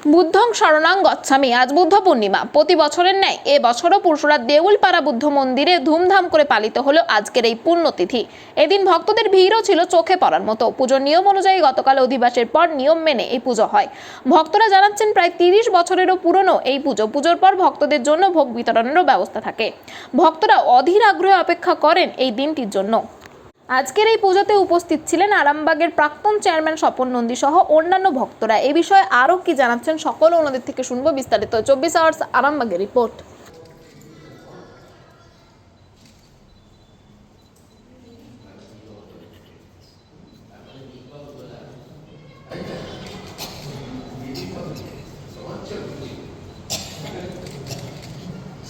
বুদ্ধং শরণাং গচ্ছামি। আজ বুদ্ধ পূর্ণিমা। প্রতি বছরের ন্যায় এবছরও পুরসুরার দেউলপাড়া বুদ্ধ মন্দিরে ধুমধাম করে পালিত হলো আজকের এই পুণ্যতিথি। এদিন ভক্তদের ভিড়ও ছিল চোখে পড়ার মতো। পুজোর নিয়ম অনুযায়ী গতকাল অধিবাসের পর নিয়ম মেনে এই পুজো হয়। ভক্তরা জানাচ্ছেন প্রায় 30 বছরেরও পুরনো এই পুজোর পর ভক্তদের জন্য ভোগ বিতরণেরও ব্যবস্থা থাকে। ভক্তরা অধীর আগ্রহে অপেক্ষা করেন এই দিনটির জন্য। আজকের এই পুজোতে উপস্থিত ছিলেন আরামবাগের প্রাক্তন চেয়ারম্যান স্বপন নন্দী সহ অন্যান্য ভক্তরা। এই বিষয়ে আরও কি জানাচ্ছেন সকল ওনাদের থেকে শুনবো বিস্তারিত। 24 আওয়ার্স আরামবাগের রিপোর্ট।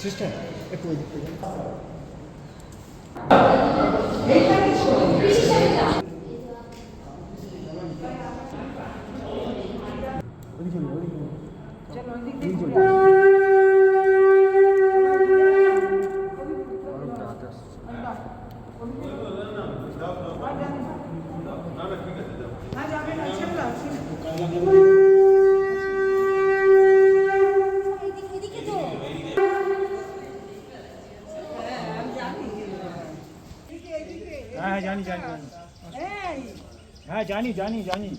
সিস্টার একটু হ্যাঁ জানি জানি জানি হ্যাঁ জানি জানি জানি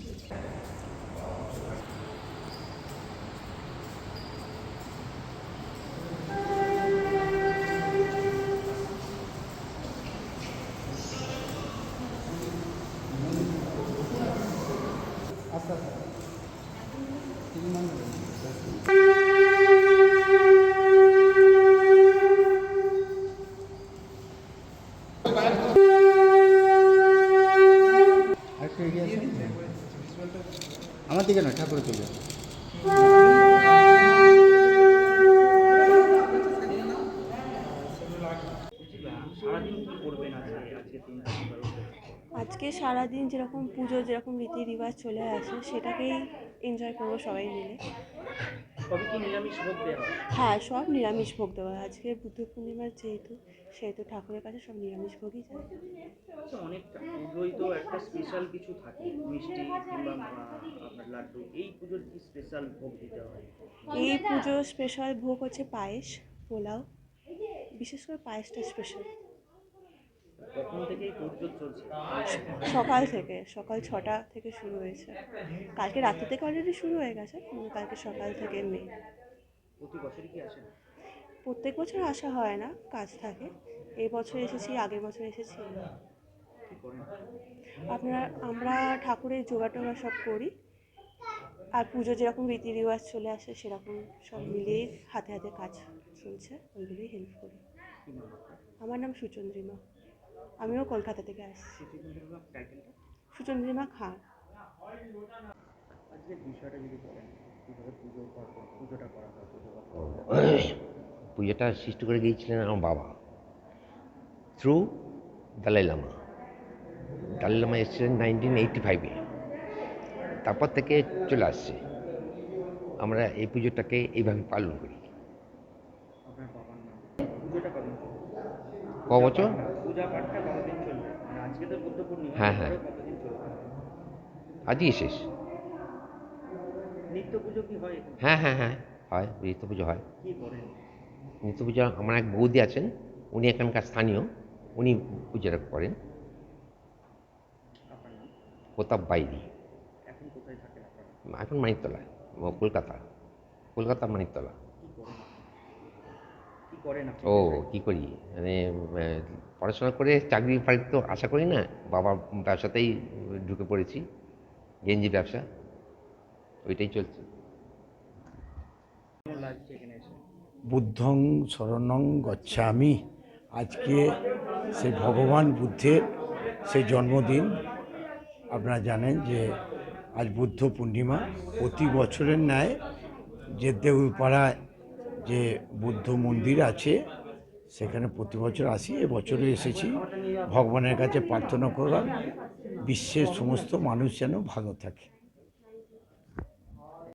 আচ্ছা আমার দিকে না ঠাকুরের দিকে। আজকে সারাদিন যেরকম পুজো যেরকম রীতি রিবাজ চলে আসে সেটাকেই এনজয় করবো সবাই মিলে। হ্যাঁ, সব নিরামিষ ভোগ দেওয়া হয়। আজকে বুদ্ধ পূর্ণিমার সেহেতু ঠাকুরের কাছে সব নিরামিষ ভোগই যায়। অনেকটা পুজোই তো একটা স্পেশাল কিছু থাকে, মিষ্টি কিংবা আপনার লাড্ডু। এই পুজোর কি স্পেশাল ভোগ দিতে হয়? এই পুজোর স্পেশাল ভোগ হচ্ছে পায়েস, পোলাও, বিশেষ করে পায়েসটা স্পেশাল। কখন থেকে এই পুজো চলছে? সকাল 6টা থেকে শুরু হয়েছে। কালকে রাত্রি থেকে অলরেডি শুরু হয়ে গেছে, কিন্তু কালকে সকাল থেকে মেন। প্রতি বছরই কি আসেন? প্রত্যেক বছর আসা হয় না, কাজ থাকে। এই বছর এসেছি, আগের বছর এসেছি। আমরা ঠাকুরের জোগাড় সব করি, আর পুজো যেরকম রীতি রিবাজ চলে আসে সেরকম সব মিলিয়ে হাতে হাতে কাজ চলছে, ওইগুলোই হেল্প করি। আমার নাম সুচন্দ্রিমা। আমিও কলকাতা থেকে আসছি। সুচন্দ্রিমা খান। পুজোটা সৃষ্টি করে গিয়েছিলেন আমার বাবা থ্রু দালাই লামা। দালাই লামা এসেছিলেন 1985-এ, তারপর থেকে চলে আসছে। আমরা এই পুজোটাকে এইভাবে পালন করি। ক বছর? হ্যাঁ হ্যাঁ, আজই শেষ। নিত্য পুজো কি হয়? হ্যাঁ হ্যাঁ হ্যাঁ, হয়, নিত্য পুজো হয়। নিত্য পুজো আমার এক বৌদি আছেন, উনি এখানকার স্থানীয়, উনি পুজোটা করেন। প্রতাপ বাইরি। এখন মানিকতলায়, কলকাতা মানিকতলা। ও কি করি মানে পড়াশোনা করে চাকরি ফাকরি তো আশা করি না, বাবার ব্যবসাতেই ঢুকে পড়েছি, গেঞ্জি ব্যবসা, ওইটাই চলছে। বুদ্ধং শরণং গচ্ছামি। আজকে সেই ভগবান বুদ্ধের সেই জন্মদিন। আপনারা জানেন যে আজ বুদ্ধ পূর্ণিমা। প্রতি বছরের ন্যায় যে দেউলপাড়ায় যে বুদ্ধ মন্দির আছে সেখানে প্রতি বছর আসি। এবছরে এসেছি ভগবানের কাছে প্রার্থনা করার, বিশ্বের সমস্ত মানুষ যেন ভালো থাকে।